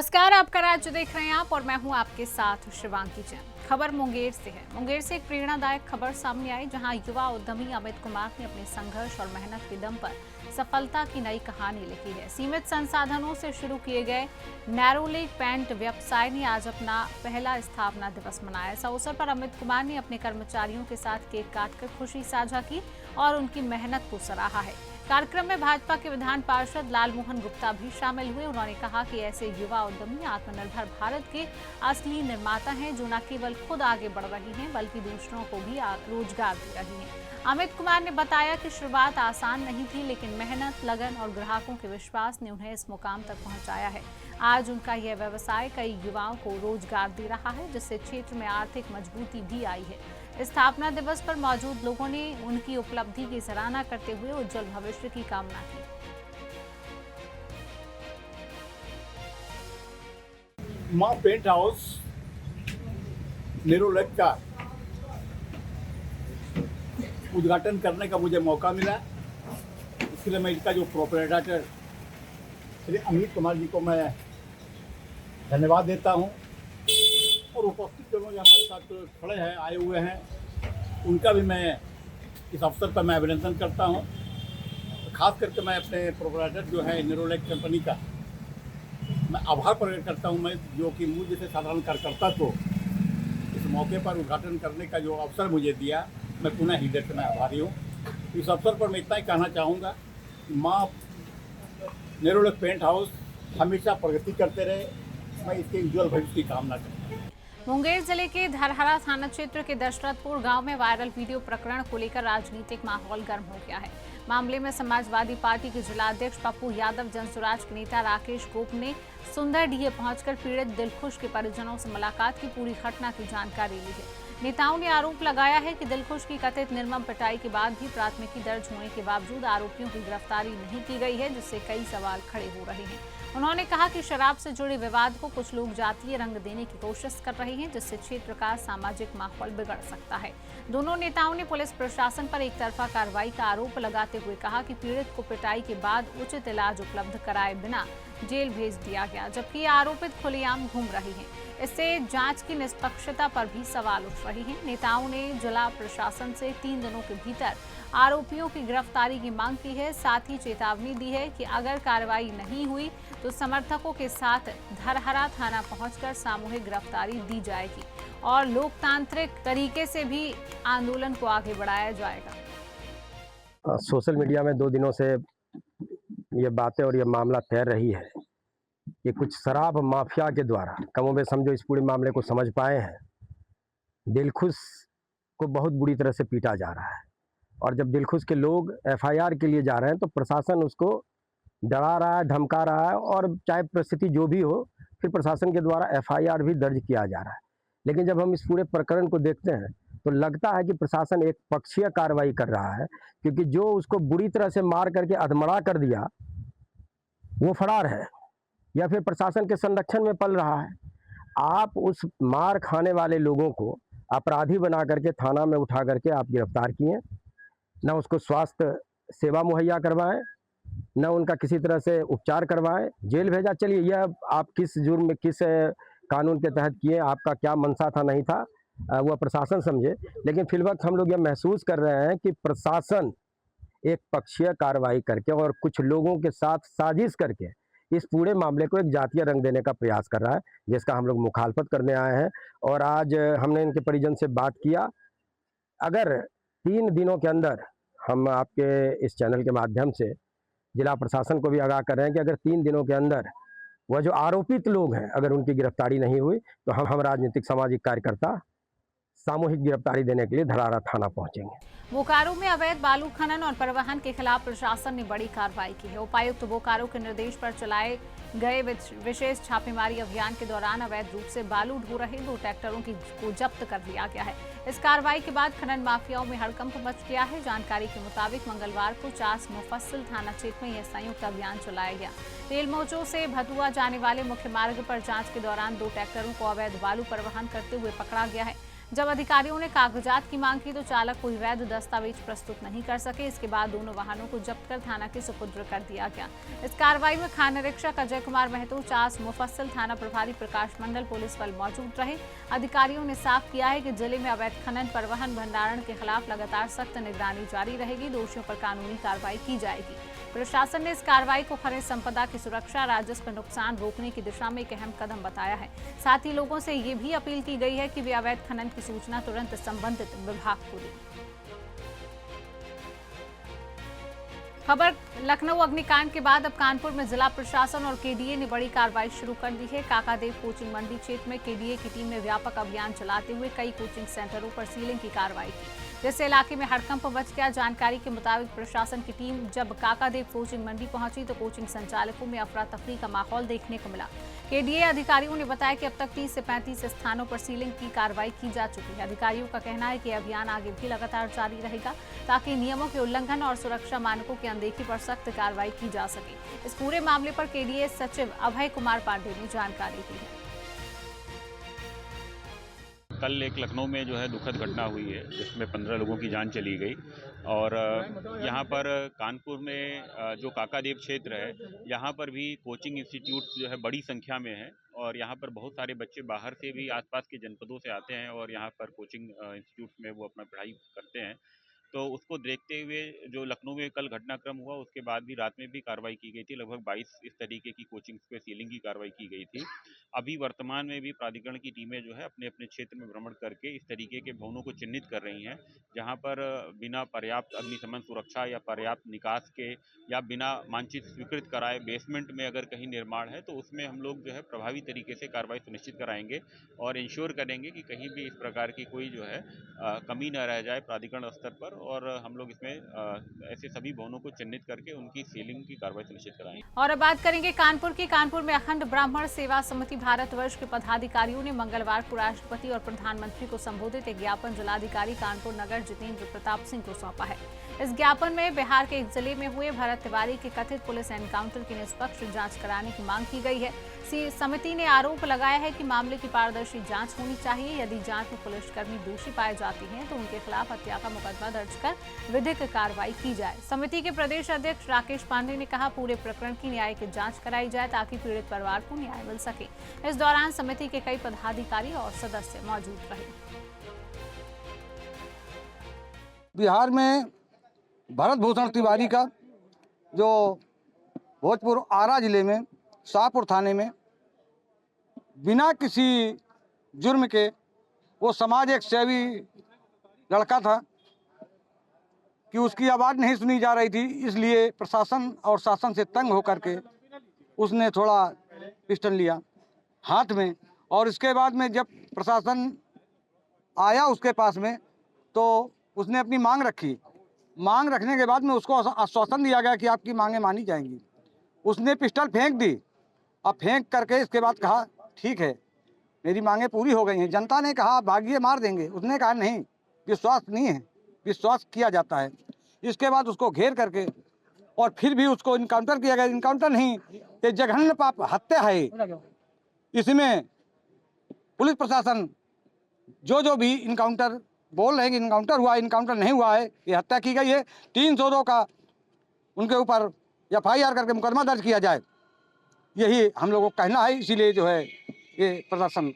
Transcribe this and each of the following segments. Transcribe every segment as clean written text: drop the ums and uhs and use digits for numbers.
नमस्कार, आपका राज्य देख रहे हैं आप और मैं हूं आपके साथ शिवांगी जैन। खबर मुंगेर से है। मुंगेर से एक प्रेरणादायक खबर सामने आई, जहां युवा उद्यमी अमित कुमार ने अपने संघर्ष और मेहनत के दम पर सफलता की नई कहानी लिखी है। सीमित संसाधनों से शुरू किए गए नैरोलेक पेंट व्यवसाय ने आज अपना पहला स्थापना दिवस मनाया। इस अवसर पर अमित कुमार ने अपने कर्मचारियों के साथ केक काटकर खुशी साझा की और उनकी मेहनत को सराहा है। कार्यक्रम में भाजपा के विधान पार्षद लालमोहन गुप्ता भी शामिल हुए। उन्होंने कहा कि ऐसे युवा उद्यमी आत्मनिर्भर भारत के असली निर्माता हैं, जो न केवल खुद आगे बढ़ रही हैं बल्कि दूसरों को भी रोजगार दे रही हैं। अमित कुमार ने बताया कि शुरुआत आसान नहीं थी, लेकिन मेहनत, लगन और ग्राहकों के विश्वास ने उन्हें इस मुकाम तक पहुंचाया है। आज उनका यह व्यवसाय कई युवाओं को रोजगार दे रहा है, जिससे क्षेत्र में आर्थिक मजबूती भी आई है। स्थापना दिवस पर मौजूद लोगों ने उनकी उपलब्धि की सराहना करते हुए उज्जवल भविष्य की कामना की। मां पेंट हाउस नेरोलेक का उद्घाटन करने का मुझे मौका मिला। इसके लिए मैं इसका जो प्रोप्राइटर श्री अमित कुमार जी को मैं धन्यवाद देता हूं, और उपस्थित लोग हमारे साथ खड़े हैं, आए हुए हैं, उनका भी मैं इस अवसर पर मैं अभिनंदन करता हूं। खास करके मैं अपने प्रोप्राइटर जो है नेरोलेक कंपनी का मैं आभार प्रकट करता हूं, मैं जो कि मुझ जैसे साधारण कार्यकर्ता को इस मौके पर उद्घाटन करने का जो अवसर मुझे दिया, मैं पुनः हृदय से मैं आभारी हूँ। इस अवसर पर मैं इतना ही कहना चाहूँगा, माँ नेरोलेक पेंट हाउस हमेशा प्रगति करते रहे, मैं इसके उज्ज्वल भविष्य की कामना करता हूँ। मुंगेर जिले के धरहरा थाना क्षेत्र के दशरथपुर गांव में वायरल वीडियो प्रकरण को लेकर राजनीतिक माहौल गर्म हो गया है। मामले में समाजवादी पार्टी के जिलाध्यक्ष पप्पू यादव, जनसुराज के नेता राकेश गोप ने सुंदरडीह पहुंचकर पीड़ित दिलखुश के परिजनों से मुलाकात की पूरी घटना की जानकारी ली है। नेताओं ने आरोप लगाया है कि दिलखुश की कथित निर्मम पिटाई के बाद भी प्राथमिकी दर्ज होने के बावजूद आरोपियों की गिरफ्तारी नहीं की गई है, जिससे कई सवाल खड़े हो रहे हैं। उन्होंने कहा कि शराब से जुड़े विवाद को कुछ लोग जातीय रंग देने की कोशिश कर रहे हैं, जिससे क्षेत्र का सामाजिक माहौल बिगड़ सकता है। दोनों नेताओं ने पुलिस प्रशासन पर एक तरफा कार्रवाई का आरोप लगाते हुए कहा कि पीड़ित को पिटाई के बाद उचित इलाज उपलब्ध कराए बिना जेल भेज दिया गया, जबकि आरोपित खुलेआम घूम रहे हैं। इससे जांच की निष्पक्षता पर भी सवाल उठ रहे हैं। नेताओं ने जिला प्रशासन से 3 दिनों के भीतर आरोपियों की गिरफ्तारी की मांग की है। साथ ही चेतावनी दी है कि अगर कार्रवाई नहीं हुई तो समर्थकों के साथ धरहरा थाना पहुंचकर सामूहिक गिरफ्तारी दी जाएगी और लोकतांत्रिक तरीके से भी आंदोलन को आगे बढ़ाया जाएगा। सोशल मीडिया में 2 दिनों से ये बातें और ये मामला तैर रही है कि कुछ शराब माफिया के द्वारा, कमोबेश हम जो इस पूरे मामले को समझ पाए हैं, दिलखुश को बहुत बुरी तरह से पीटा जा रहा है। और जब दिलखुश के लोग एफआईआर के लिए जा रहे हैं तो प्रशासन उसको डरा रहा है, धमका रहा है, और चाहे परिस्थिति जो भी हो, फिर प्रशासन के द्वारा एफआईआर भी दर्ज किया जा रहा है। लेकिन जब हम इस पूरे प्रकरण को देखते हैं तो लगता है कि प्रशासन एक पक्षीय कार्रवाई कर रहा है, क्योंकि जो उसको बुरी तरह से मार करके अधमरा कर दिया वो फरार है या फिर प्रशासन के संरक्षण में पल रहा है। आप उस मार खाने वाले लोगों को अपराधी बना करके थाना में उठा करके आप गिरफ्तार किए, न उसको स्वास्थ्य सेवा मुहैया करवाएं, न उनका किसी तरह से उपचार करवाएं, जेल भेजा। चलिए, यह आप किस जुर्म में, किस कानून के तहत किए, आपका क्या मंशा था नहीं था, वह प्रशासन समझे। लेकिन फिलवक्त हम लोग यह महसूस कर रहे हैं कि प्रशासन एक पक्षीय कार्रवाई करके और कुछ लोगों के साथ साजिश करके इस पूरे मामले को एक जातीय रंग देने का प्रयास कर रहा है, जिसका हम लोग मुखालफत करने आए हैं। और आज हमने इनके परिजन से बात किया। अगर 3 दिनों के अंदर, हम आपके इस चैनल के माध्यम से जिला प्रशासन को भी आगाह कर रहे हैं कि अगर 3 दिनों के अंदर वह जो आरोपित लोग हैं, अगर उनकी गिरफ्तारी नहीं हुई तो हम राजनीतिक सामाजिक कार्यकर्ता सामूहिक गिरफ्तारी देने के लिए धरहरा थाना पहुंचेंगे। बोकारो में अवैध बालू खनन और परिवहन के खिलाफ प्रशासन ने बड़ी कार्रवाई की है। उपायुक्त बोकारो के निर्देश पर चलाए गए विशेष छापेमारी अभियान के दौरान अवैध रूप से बालू ढो रहे 2 ट्रैक्टरों को जब्त कर लिया गया है। इस कार्रवाई के बाद खनन माफियाओं में हड़कंप मच गया है। जानकारी के मुताबिक मंगलवार को चास मुफस्सिल थाना क्षेत्र में यह संयुक्त अभियान चलाया गया। तेलमोचो से भतुआ जाने वाले मुख्य मार्ग पर जांच के दौरान 2 ट्रैक्टरों को अवैध बालू परिवहन करते हुए पकड़ा गया है। जब अधिकारियों ने कागजात की मांग की तो चालक कोई वैध दस्तावेज प्रस्तुत नहीं कर सके। इसके बाद दोनों वाहनों को जब्त कर थाना के सुपुर्द कर दिया गया। इस कार्रवाई में खान निरीक्षक अजय कुमार महतो, चास मुफस्सिल, थाना प्रभारी प्रकाश मंडल, पुलिस बल मौजूद रहे। अधिकारियों ने साफ किया है कि जिले में अवैध खनन, परिवहन, भंडारण के खिलाफ लगातार सख्त निगरानी जारी रहेगी। दोषियों पर कानूनी कार्रवाई की जाएगी। प्रशासन ने इस कार्रवाई को खनिज संपदा की सुरक्षा, राजस्व नुकसान रोकने की दिशा में एक अहम कदम बताया है। साथ ही लोगों से ये भी अपील की गई है कि वे अवैध खनन की सूचना तुरंत संबंधित विभाग को दें। खबर लखनऊ अग्निकांड के बाद अब कानपुर में जिला प्रशासन और केडीए ने बड़ी कार्रवाई शुरू कर दी है। काकादेव कोचिंग मंडी क्षेत्र में केडीए की टीम ने व्यापक अभियान चलाते हुए कई कोचिंग सेंटरों पर सीलिंग की कार्रवाई की, जिससे इलाके में हड़कंप मच गया। जानकारी के मुताबिक प्रशासन की टीम जब काकादेव कोचिंग मंडी पहुंची तो कोचिंग संचालकों में अफरा तफरी का माहौल देखने को मिला। केडीए अधिकारियों ने बताया कि अब तक 30 से 35 स्थानों पर सीलिंग की कार्रवाई की जा चुकी है। अधिकारियों का कहना है कि अभियान आगे भी लगातार जारी रहेगा ताकि नियमों के उल्लंघन और सुरक्षा मानकों की अनदेखी पर सख्त कार्रवाई की जा सके। इस पूरे मामले पर केडीए सचिव अभय कुमार पांडे ने जानकारी दी है। कल एक लखनऊ में जो है दुखद घटना हुई है जिसमें 15 लोगों की जान चली गई और यहाँ पर कानपुर में जो काकादेव क्षेत्र है यहाँ पर भी कोचिंग इंस्टीट्यूट्स जो है बड़ी संख्या में है और यहाँ पर बहुत सारे बच्चे बाहर से भी आसपास के जनपदों से आते हैं और यहाँ पर कोचिंग इंस्टीट्यूट्स में वो अपना पढ़ाई करते हैं। तो उसको देखते हुए जो लखनऊ में कल घटनाक्रम हुआ उसके बाद भी रात में भी कार्रवाई की गई थी। लगभग 22 इस तरीके की कोचिंग्स पे सीलिंग की कार्रवाई की गई थी। अभी वर्तमान में भी प्राधिकरण की टीमें जो है अपने अपने क्षेत्र में भ्रमण करके इस तरीके के भवनों को चिन्हित कर रही हैं जहां पर बिना पर्याप्त अग्निशमन सुरक्षा या पर्याप्त निकास के या बिना मानचित्र स्वीकृत कराए बेसमेंट में अगर कहीं निर्माण है तो उसमें हम लोग जो है प्रभावी तरीके से कार्रवाई सुनिश्चित कराएंगे और इंश्योर करेंगे कि कहीं भी इस प्रकार की कोई जो है कमी न रह जाए प्राधिकरण स्तर पर और हम लोग इसमें ऐसे सभी भवनों को चिन्हित करके उनकी सीलिंग की कार्रवाई सुनिश्चित कराएंगे। और अब बात करेंगे कानपुर की। कानपुर में अखंड ब्राह्मण सेवा समिति भारतवर्ष के पदाधिकारियों ने मंगलवार को राष्ट्रपति और प्रधानमंत्री को संबोधित एक ज्ञापन जिलाधिकारी कानपुर नगर जितेंद्र प्रताप सिंह को सौंपा है। इस ज्ञापन में बिहार के एक जिले में हुए भरत तिवारी के कथित पुलिस एनकाउंटर की निष्पक्ष जांच कराने की मांग की गई है। समिति ने आरोप लगाया है कि मामले की पारदर्शी जांच होनी चाहिए। यदि जांच में पुलिसकर्मी दोषी पाए जाते हैं तो उनके खिलाफ हत्या का मुकदमा दर्ज कर विधिक कार्रवाई की जाए। समिति के प्रदेश अध्यक्ष राकेश पांडे ने कहा पूरे प्रकरण की न्यायिक जांच कराई जाए ताकि पीड़ित परिवार को न्याय मिल सके। इस दौरान समिति के कई पदाधिकारी और सदस्य मौजूद रहे। बिहार में भरत भूषण तिवारी का जो भोजपुर आरा जिले में शाहपुर थाने में बिना किसी जुर्म के वो समाज एक सेवी लड़का था कि उसकी आवाज़ नहीं सुनी जा रही थी, इसलिए प्रशासन और शासन से तंग होकर के उसने थोड़ा पिस्टल लिया हाथ में और इसके बाद में जब प्रशासन आया उसके पास में तो उसने अपनी मांग रखी। मांग रखने के बाद में उसको आश्वासन दिया गया कि आपकी मांगें मानी जाएंगी। उसने पिस्टल फेंक दी और फेंक करके इसके बाद कहा ठीक है मेरी मांगें पूरी हो गई हैं। जनता ने कहा भागिए मार देंगे, उसने कहा नहीं, विश्वास नहीं है, विश्वास किया जाता है। इसके बाद उसको घेर करके और फिर भी उसको इनकाउंटर किया गया। इनकाउंटर नहीं, ये जघन्य पाप हत्या है। इसमें पुलिस प्रशासन जो भी इनकाउंटर बोल रहे हैं कि इनकाउंटर हुआ, इनकाउंटर नहीं हुआ है, ये हत्या की गई है। 302 का उनके ऊपर FIR करके मुकदमा दर्ज किया जाए, यही हम लोगों का कहना है। इसीलिए जो है ये प्रदर्शन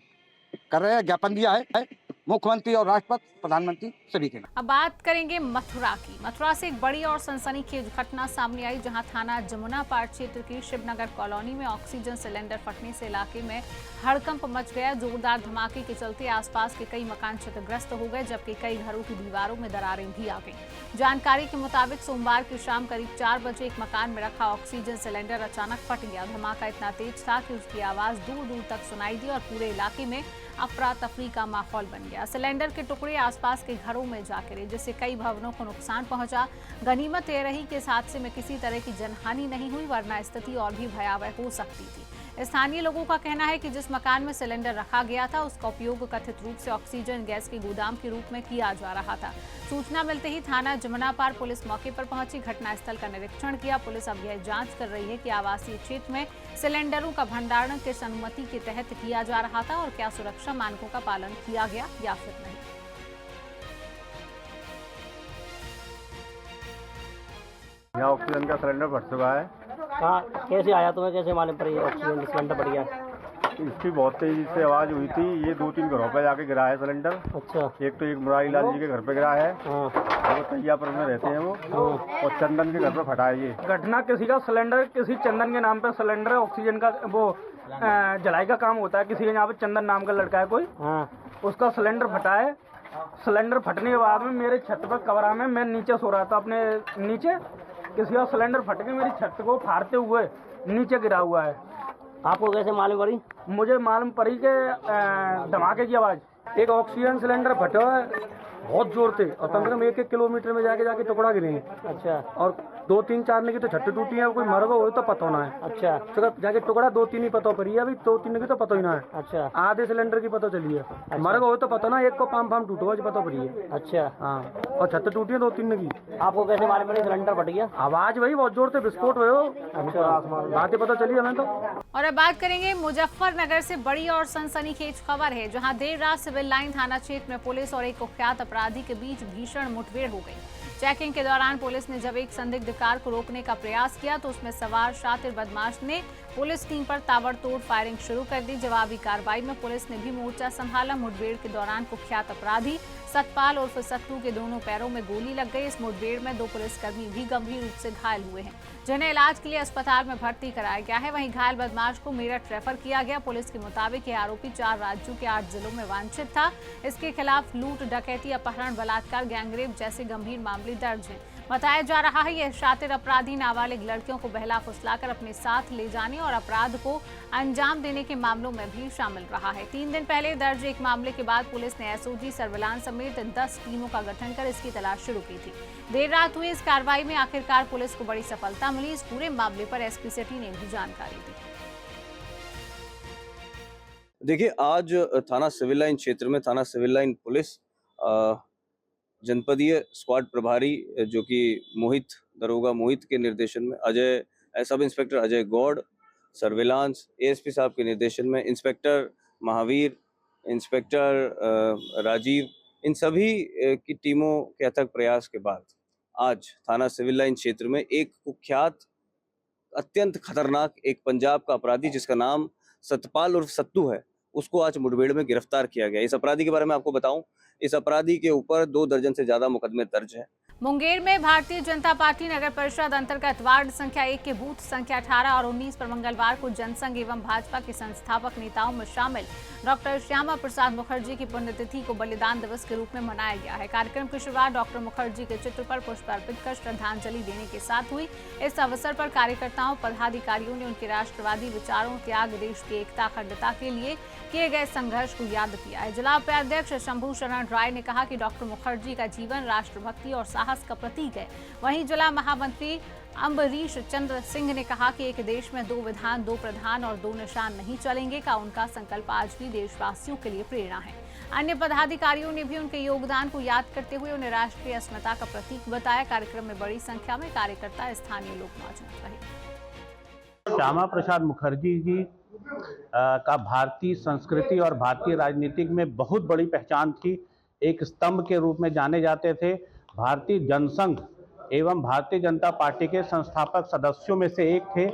कर रहे हैं, ज्ञापन दिया है मुख्यमंत्री और राष्ट्रपति प्रधानमंत्री सभी के नाम। अब बात करेंगे मथुरा की। मथुरा से एक बड़ी और सनसनीखेज घटना सामने आई जहां थाना जमुना पार क्षेत्र की शिवनगर कॉलोनी में ऑक्सीजन सिलेंडर फटने से इलाके में हड़कंप मच गया। जोरदार धमाके के चलते आसपास के कई मकान क्षतिग्रस्त हो गए जबकि कई घरों की दीवारों में दरारें भी आ गईं। जानकारी के मुताबिक सोमवार की शाम करीब 4 बजे एक मकान में रखा ऑक्सीजन सिलेंडर अचानक फट गया। धमाका इतना तेज था कि उसकी आवाज दूर दूर तक सुनाई दी और पूरे इलाके में अफरा तफरी का माहौल बन गया। सिलेंडर के टुकड़े आसपास के घरों में जा गिरे जिससे कई भवनों को नुकसान पहुंचा। गनीमत ये रही कि इस हादसे में किसी तरह की जनहानि नहीं हुई वरना स्थिति और भी भयावह हो सकती थी। स्थानीय लोगों का कहना है कि जिस मकान में सिलेंडर रखा गया था उसका उपयोग कथित रूप से ऑक्सीजन गैस के गोदाम के रूप में किया जा रहा था। सूचना मिलते ही थाना जमुनापार पुलिस मौके पर पहुंची, घटनास्थल का निरीक्षण किया। पुलिस अब यह जांच कर रही है कि आवासीय क्षेत्र में सिलेंडरों का भंडारण किस अनुमति के तहत किया जा रहा था और क्या सुरक्षा मानकों का पालन किया गया या फिर नहीं। यहाँ ऑक्सीजन का सिलेंडर फट चुका है। कहाँ कैसे आया तुम्हें, कैसे मालूम पड़ी ऑक्सीजन सिलेंडर फट गया? इसकी बहुत तेजी से आवाज़ हुई थी। ये 2-3 घरों पे जाके गिरा है सिलेंडर। अच्छा। एक तो एक मुरारी लाल जी के घर पे गिरा है। हाँ। वो तैयापुर में रहते हैं वो। और चंदन के घर पे फटा है। ये घटना किसी का सिलेंडर, किसी चंदन के नाम पे सिलेंडर ऑक्सीजन का वो जलाई का काम होता है। किसी के यहाँ पे चंदन नाम का लड़का है कोई, उसका सिलेंडर फटा है। सिलेंडर फटने के बाद में मेरे छत पर कमरा में मैं नीचे सो रहा था अपने नीचे, किसी का सिलेंडर फट के मेरी छत को फाड़ते हुए नीचे गिरा हुआ है। आपको कैसे मालूम पड़ी? मुझे मालूम पड़ी कि धमाके की आवाज़। एक ऑक्सीजन सिलेंडर फटा है बहुत जोर से और कम से कम 1-1 किलोमीटर में जाके टुकड़ा गिरे हैं। अच्छा। और 2-3-4 ने की तो छत टूटी है, कोई मर गया हो तो पता होना है। अच्छा। तो जाके टुकड़ा 2-3 ही पता पड़ी है, अभी 2-3 की तो पता ही ना है। अच्छा। आधे सिलेंडर की पता चली है। अच्छा। मर गया हो तो पता ना, एक को पाम टूटा हुआ पता पड़ी है। अच्छा। हाँ, और छत टूटी है 2-3 की। आपको कैसे मालूम पड़ी सिलेंडर फट गया? आवाज भाई बहुत जोर से विस्फोट हुए हो। अच्छा। बातें पता चली हमें तो। और अब बात करेंगे मुजफ्फरनगर से बड़ी और सनसनीखेज खबर है, जहां देर रात सिविल लाइन थाना क्षेत्र में पुलिस और एक कुख्यात अपराधी के बीच भीषण मुठभेड़ हो गई। चेकिंग के दौरान पुलिस ने जब एक संदिग्ध कार को रोकने का प्रयास किया तो उसमें सवार शातिर बदमाश ने पुलिस टीम पर ताबड़तोड़ फायरिंग शुरू कर दी। जवाबी कार्रवाई में पुलिस ने भी मोर्चा संभाला। मुठभेड़ के दौरान कुख्यात अपराधी सतपाल उर्फ सत्तू के दोनों पैरों में गोली लग गई। इस मुठभेड़ में 2 पुलिसकर्मी भी गंभीर रूप से घायल हुए हैं, जिन्हें इलाज के लिए अस्पताल में भर्ती कराया गया है। वहीं घायल बदमाश को मेरठ रेफर किया गया। पुलिस के मुताबिक ये आरोपी 4 राज्यों के 8 जिलों में वांछित था। इसके खिलाफ लूट, डकैती, अपहरण, बलात्कार, गैंगरेप जैसे गंभीर मामले दर्ज हैं। बताया जा रहा है यह शातिर अपराधी नाबालिग लड़कियों को बहला फुसलाकर अपने साथ ले जाने और अपराध को अंजाम देने के मामलों में भी शामिल रहा है। 3 दिन पहले दर्ज एक मामले के बाद पुलिस ने एसओजी, सर्विलांस समेत 10 टीमों का गठन कर इसकी तलाश शुरू की थी। देर रात हुई इस कार्रवाई में आखिरकार पुलिस को बड़ी सफलता मिली। इस पूरे मामले पर एसपी सिटी ने भी जानकारी दी। देखिए, आज थाना सिविल लाइन क्षेत्र में थाना सिविल लाइन पुलिस जनपदीय स्क्वाड प्रभारी जो कि दरोगा मोहित के निर्देशन में sub inspector Ajay Gaur, surveillance ASP साहब के निर्देशन में इंस्पेक्टर महावीर, इंस्पेक्टर राजीव, इन सभी की टीमों के अथक प्रयास के बाद आज थाना सिविल लाइन क्षेत्र में एक कुख्यात अत्यंत खतरनाक एक पंजाब का अपराधी जिसका नाम सतपाल उर्फ सत्तू है, उसको आज मुठभेड़ में गिरफ्तार किया गया। इस अपराधी के बारे में आपको बताऊं, इस अपराधी के ऊपर 2 दर्जन से ज्यादा मुकदमे दर्ज हैं। मुंगेर में भारतीय जनता पार्टी नगर परिषद अंतर्गत वार्ड संख्या 1 के बूथ संख्या 18 और 19 पर मंगलवार को जनसंघ एवं भाजपा के संस्थापक नेताओं में शामिल डॉक्टर श्यामा प्रसाद मुखर्जी की पुण्यतिथि को बलिदान दिवस के रूप में मनाया गया है। कार्यक्रम की शुरुआत डॉक्टर मुखर्जी के चित्र पर पुष्प अर्पित कर श्रद्धांजलि देने के साथ हुई। इस अवसर पर कार्यकर्ताओं, पदाधिकारियों ने उनके राष्ट्रवादी विचारों, त्याग, देश की एकता, अखंडता के लिए किए गए संघर्ष को याद किया है। जिला उपाध्यक्ष शंभू शरण राय ने कहा कि डॉक्टर मुखर्जी का जीवन राष्ट्रभक्ति और साहस का प्रतीक है। वहीं जिला महामंत्री अम्बरीश चंद्र सिंह ने कहा कि एक देश में 2 विधान, 2 प्रधान और 2 निशान नहीं चलेंगे का उनका संकल्प आज भी देशवासियों के लिए प्रेरणा है। अन्य पदाधिकारियों ने भी उनके योगदान को याद करते हुए उन्हें राष्ट्रीय अस्मिता का प्रतीक बताया। कार्यक्रम में बड़ी संख्या में कार्यकर्ता, स्थानीय लोग मौजूद रहे। श्यामा प्रसाद मुखर्जी जी का भारतीय संस्कृति और भारतीय राजनीति में बहुत बड़ी पहचान थी। एक स्तंभ के रूप में जाने जाते थे। भारतीय जनसंघ एवं भारतीय जनता पार्टी के संस्थापक सदस्यों में से एक थे।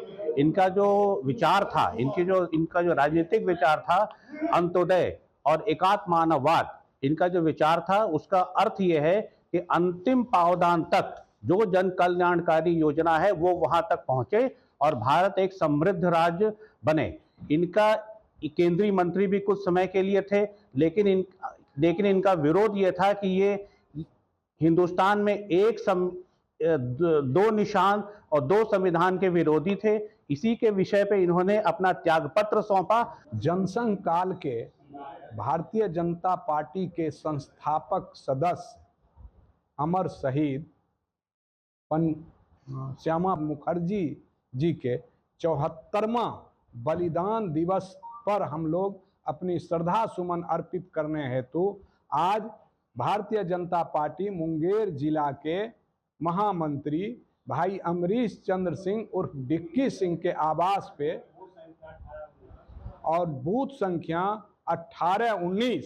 इनका जो विचार था, इनका जो राजनीतिक विचार था, अंत्योदय और एकात्म मानववाद, इनका जो विचार था उसका अर्थ ये है कि अंतिम पावदान तक जो जन कल्याणकारी योजना है वो वहां तक पहुंचे और भारत एक समृद्ध राज्य बने। इनका केंद्रीय मंत्री भी कुछ समय के लिए थे, लेकिन इनका विरोध ये था कि ये हिंदुस्तान में 2 निशान और 2 संविधान के विरोधी थे। इसी के विषय पे इन्होंने अपना त्यागपत्र सौंपा। जनसंघ काल के भारतीय जनता पार्टी के संस्थापक सदस्य अमर शहीद श्यामा मुखर्जी जी के 74वां बलिदान दिवस पर हम लोग अपनी श्रद्धा सुमन अर्पित करने हेतु आज भारतीय जनता पार्टी मुंगेर जिला के महामंत्री भाई अमरीश चंद्र सिंह उर्फ डिक्की सिंह के आवास पे और बूथ संख्या 18-19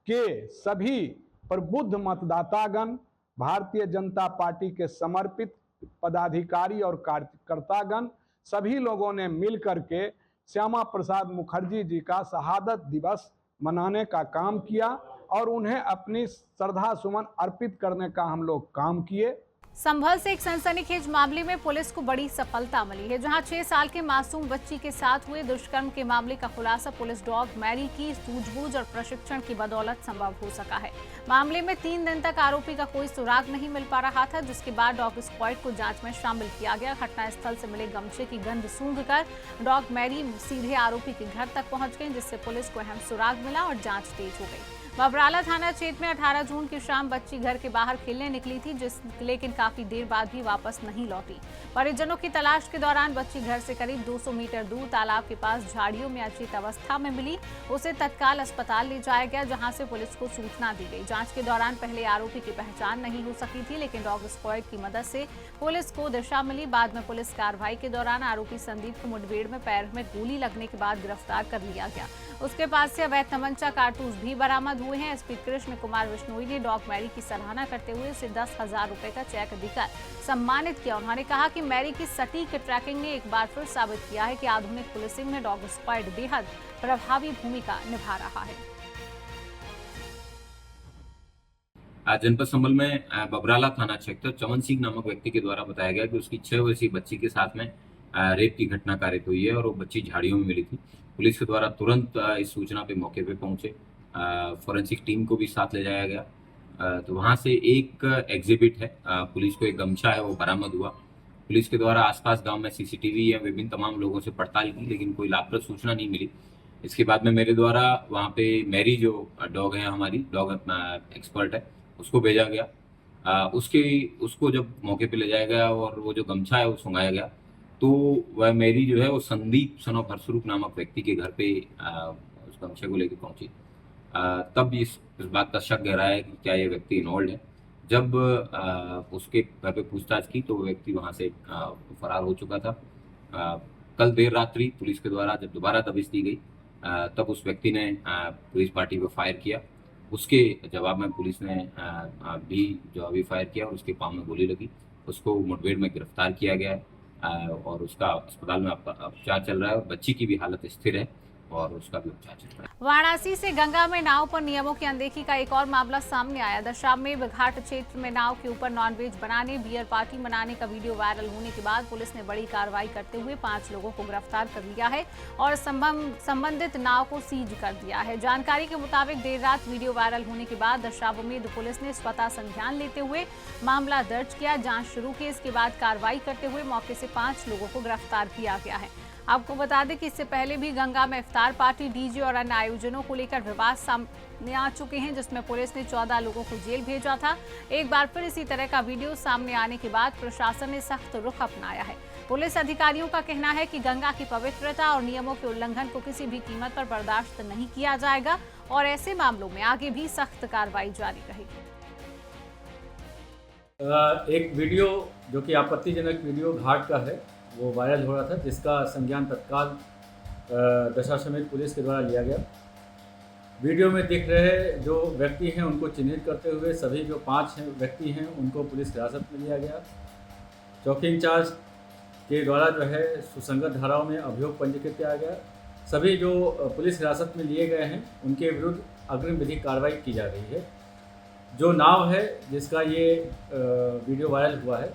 के सभी प्रबुद्ध मतदातागण, भारतीय जनता पार्टी के समर्पित पदाधिकारी और कार्यकर्तागण सभी लोगों ने मिलकर के श्यामा प्रसाद मुखर्जी जी का शहादत दिवस मनाने का काम किया और उन्हें अपनी श्रद्धा सुमन अर्पित करने का हम लोग काम किए। संभल से एक सनसनीखेज मामले में पुलिस को बड़ी सफलता मिली है, जहां 6 साल के मासूम बच्ची के साथ हुए दुष्कर्म के मामले का खुलासा पुलिस डॉग मैरी की सूझबूझ और प्रशिक्षण की बदौलत संभव हो सका है। मामले में 3 दिन तक आरोपी का कोई सुराग नहीं मिल पा रहा था, जिसके बाद डॉग स्क्वाड को जांच में शामिल किया गया। घटनास्थल से मिले गमछे की गंध सूंघकर डॉग मैरी सीधे आरोपी के घर तक पहुंच गई, जिससे पुलिस को अहम सुराग मिला और जांच तेज हो गई। बबराला थाना क्षेत्र में 18 जून की शाम बच्ची घर के बाहर खेलने निकली थी, लेकिन काफी देर बाद भी वापस नहीं लौटी। परिजनों की तलाश के दौरान बच्ची घर से करीब 200 मीटर दूर तालाब के पास झाड़ियों में अचेत अवस्था में मिली। उसे तत्काल अस्पताल ले जाया गया, जहां से पुलिस को सूचना दी गई। जांच के दौरान पहले आरोपी की पहचान नहीं हो सकी थी, लेकिन डॉग स्क्वाड की मदद से पुलिस को दिशा मिली। बाद में पुलिस कार्रवाई के दौरान आरोपी संदीप को मुठभेड़ में पैर में गोली लगने के बाद गिरफ्तार कर लिया गया। उसके पास से अवैध तमंचा कारतूस भी बरामद हुए हैं। एसपी कृष्ण कुमार बिश्नोई ने डॉग मैरी की सराहना करते हुए उसे 10,000 रुपए का चेक देकर सम्मानित किया। उन्होंने कहा कि मैरी की सटीक ट्रैकिंग ने एक बार फिर साबित किया है कि आधुनिक पुलिसिंग में डॉग स्क्वाड बेहद प्रभावी भूमिका निभा रहा है। आज जनपद संभल में बबराला थाना क्षेत्र चमन सिंह नामक व्यक्ति के द्वारा बताया गया कि उसकी 6 वर्षीय बच्ची के साथ में रेप की घटना कारित हुई है और वो बच्ची झाड़ियों में मिली थी। पुलिस के द्वारा तुरंत इस सूचना पे मौके पे पहुंचे, फॉरेंसिक टीम को भी साथ ले जाया गया। तो वहां से एक एग्जिबिट है, पुलिस को एक गमछा है, वो बरामद हुआ। पुलिस के द्वारा आसपास गांव में सीसीटीवी या विभिन्न तमाम लोगों से पड़ताल की, लेकिन कोई लाभप्रद सूचना नहीं मिली। इसके बाद में मेरे द्वारा वहाँ पे मैरी जो डॉग है, हमारी डॉग एक्सपर्ट है, उसको भेजा गया। उसको जब मौके पे ले जाया गया और वो जो गमछा है वो सुंघाया गया, तो वह मैरी जो है वो संदीप सन ऑफ हरसरूप नामक व्यक्ति के घर पे उस गमछे को लेकर पहुंची। तब इस बात का शक गहरा है कि क्या ये व्यक्ति इन्वॉल्व है। जब उसके घर पे पूछताछ की तो वो व्यक्ति वहाँ से फरार हो चुका था। कल देर रात्रि पुलिस के द्वारा जब दोबारा दबिश दी गई, तब उस व्यक्ति ने पुलिस पार्टी पर फायर किया। उसके जवाब में पुलिस ने भी जवाबी फायर किया और उसके पाँव में गोली लगी। उसको मुठभेड़ में गिरफ्तार किया गया है और उसका अस्पताल में उपचार चल रहा है और बच्ची की भी हालत स्थिर है और उसका भी उपचार चल रहा है। वाराणसी से गंगा में नाव पर नियमों की अनदेखी का एक और मामला सामने आया। दशामेव घाट क्षेत्र में नाव के ऊपर नॉनवेज बनाने, बियर पार्टी मनाने का वीडियो वायरल होने के बाद पुलिस ने बड़ी कार्रवाई करते हुए 5 लोगों को गिरफ्तार कर लिया है और संबंधित नाव को सीज कर दिया है। जानकारी के मुताबिक देर रात वीडियो वायरल होने के बाद दशामेव पुलिस ने स्वतः संज्ञान लेते हुए मामला दर्ज किया, जाँच शुरू की। इसके बाद कार्रवाई करते हुए मौके से 5 लोगों को गिरफ्तार किया गया है। आपको बता दें कि इससे पहले भी गंगा में इफ्तार पार्टी, डीजे और अन्य आयोजनों को लेकर विवाद सामने आ चुके हैं, जिसमें पुलिस ने 14 लोगों को जेल भेजा था। एक बार फिर इसी तरह का वीडियो सामने आने के बाद प्रशासन ने सख्त रुख अपनाया है। पुलिस अधिकारियों का कहना है कि गंगा की पवित्रता और नियमों के उल्लंघन को किसी भी कीमत पर बर्दाश्त नहीं किया जाएगा और ऐसे मामलों में आगे भी सख्त कार्रवाई जारी रहेगी। एक वीडियो जो कि आपत्तिजनक वीडियो घाट का है, वो वायरल हो रहा था, जिसका संज्ञान तत्काल दशाश्वमेध पुलिस के द्वारा लिया गया। वीडियो में दिख रहे जो व्यक्ति हैं उनको चिन्हित करते हुए सभी जो 5 व्यक्ति हैं उनको पुलिस हिरासत में लिया गया। चौकी इंचार्ज के द्वारा जो है सुसंगत धाराओं में अभियोग पंजीकृत किया गया। सभी जो पुलिस हिरासत में लिए गए हैं उनके विरुद्ध अग्रिम विधिक कार्रवाई की जा रही है। जो नाव है जिसका ये वीडियो वायरल हुआ है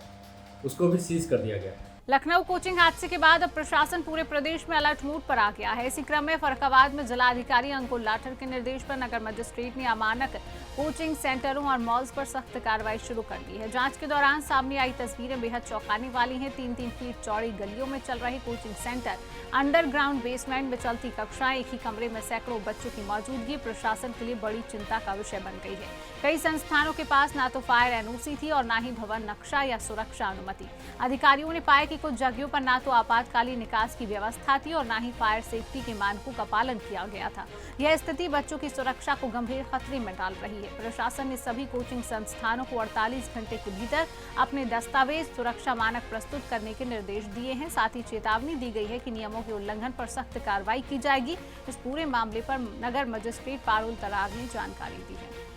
उसको भी सीज कर दिया गया है। लखनऊ कोचिंग हादसे के बाद अब प्रशासन पूरे प्रदेश में अलर्ट मोड पर आ गया है। इसी क्रम में फर्रुखाबाद में जिलाधिकारी अंकुर लाठर के निर्देश पर नगर मजिस्ट्रेट ने अमानक कोचिंग सेंटरों और मॉल्स पर सख्त कार्रवाई शुरू कर दी है। जांच के दौरान सामने आई तस्वीरें बेहद चौंकाने वाली हैं। 3-3 फीट चौड़ी गलियों में चल रहे कोचिंग सेंटर, अंडरग्राउंड बेसमेंट में चलती कक्षाएं, एक ही कमरे में सैकड़ों बच्चों की मौजूदगी प्रशासन के लिए बड़ी चिंता का विषय बन गई है। कई संस्थानों के पास ना तो फायर एनओसी थी और ना ही भवन नक्शा या सुरक्षा अनुमति। अधिकारियों ने पाया कि हालांकि कुछ जगहों पर ना तो आपातकालीन निकास की व्यवस्था थी और ना ही फायर सेफ्टी के मानकों का पालन किया गया था। यह स्थिति बच्चों की सुरक्षा को गंभीर खतरे में डाल रही है। प्रशासन ने सभी कोचिंग संस्थानों को 48 घंटे के भीतर अपने दस्तावेज सुरक्षा मानक प्रस्तुत करने के निर्देश दिए हैं। साथ ही चेतावनी दी गई है कि नियमों के उल्लंघन पर सख्त कार्रवाई की जाएगी। इस पूरे मामले पर नगर मजिस्ट्रेट पारुल तरार ने जानकारी दी है।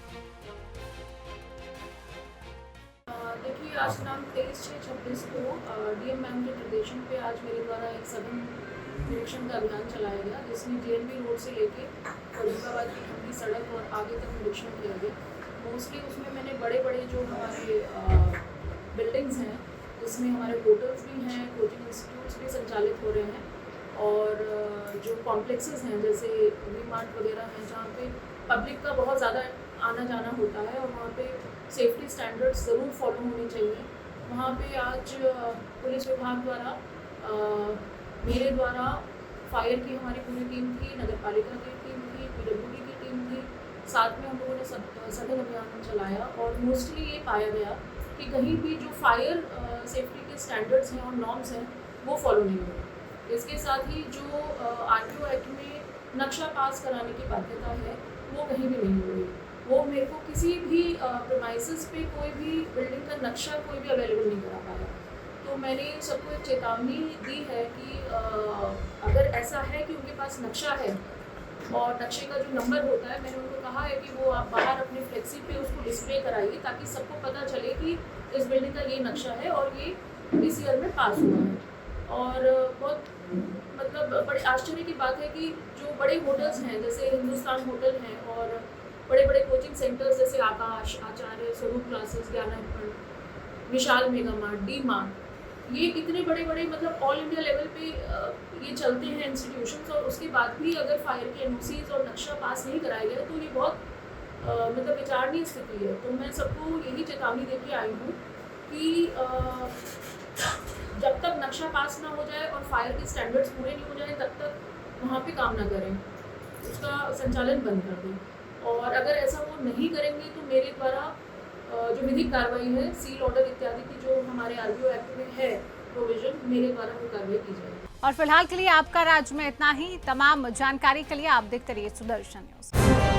देखिए, आज दिनांक 23/6/26 को डीएम मैम के निर्देशन पे आज मेरे द्वारा एक सघन निरीक्षण का अभियान चलाया गया, जिसमें जेएनबी रोड से लेके फरीदाबाद की ठंडी सड़क और आगे तक निरीक्षण किया गया। मोस्टली उसमें मैंने बड़े बड़े जो हमारे बिल्डिंग्स हैं, जिसमें हमारे होटल्स भी हैं, कोचिंग इंस्टीट्यूट्स भी संचालित हो रहे हैं और जो कॉम्प्लेक्सेस हैं जैसे वी मार्ट वगैरह हैं, जहाँ पे पब्लिक का बहुत ज़्यादा आना जाना होता है और वहाँ पे सेफ्टी स्टैंडर्ड्स ज़रूर फॉलो होने चाहिए। वहाँ पे आज पुलिस विभाग द्वारा मेरे द्वारा फायर की हमारी पूरी टीम थी, नगर पालिका की टीम थी, पीडब्ल्यूडी की टीम थी, साथ में हम लोगों ने सघन अभियान चलाया और मोस्टली ये पाया गया कि कहीं भी जो फायर सेफ्टी के स्टैंडर्ड्स हैं और नॉर्म्स हैं वो फॉलो नहीं हो रहे। इसके साथ ही जो आरटीओ एक्ट में नक्शा पास कराने की बाध्यता है वो कहीं भी नहीं हो रही। वो मेरे को किसी भी प्रीमाइसेस पे कोई भी बिल्डिंग का नक्शा कोई भी अवेलेबल नहीं करा पाया। तो मैंने सबको एक चेतावनी दी है कि अगर ऐसा है कि उनके पास नक्शा है और नक्शे का जो नंबर होता है, मैंने उनको कहा है कि वो आप बाहर अपने फ्लेक्सी पे उसको डिस्प्ले कराइए ताकि सबको पता चले कि इस बिल्डिंग का ये नक्शा है और ये इस ईयर में पास हुआ है। और बहुत मतलब बड़े आश्चर्य की बात है कि जो बड़े होटल्स हैं जैसे हिंदुस्तान होटल हैं और बड़े बड़े कोचिंग सेंटर्स जैसे आकाश, आचार्य, स्वरूप क्लासेस, ज्ञानार्पण, विशाल मेगा मार्ट, डी मार्ट, ये इतने बड़े बड़े मतलब ऑल इंडिया लेवल पे ये चलते हैं इंस्टीट्यूशंस और उसके बाद भी अगर फायर के एनओसीज और नक्शा पास नहीं कराया गया तो ये बहुत मतलब विचारणीय स्थिति है। तो मैं सबको यही चेतावनी देके आई हूँ कि जब तक नक्शा पास ना हो जाए और फायर के स्टैंडर्ड्स पूरे नहीं हो जाए तब तक वहाँ पे काम ना करें, उसका संचालन बंद कर दें। और अगर ऐसा वो नहीं करेंगे तो मेरे द्वारा जो विधिक कार्रवाई है, सील ऑर्डर इत्यादि की जो हमारे आरटीओ एक्ट में है प्रोविजन, मेरे द्वारा वो कार्रवाई की जाएगी। और फिलहाल के लिए आपका राज्य में इतना ही। तमाम जानकारी के लिए आप देखते रहिए सुदर्शन न्यूज।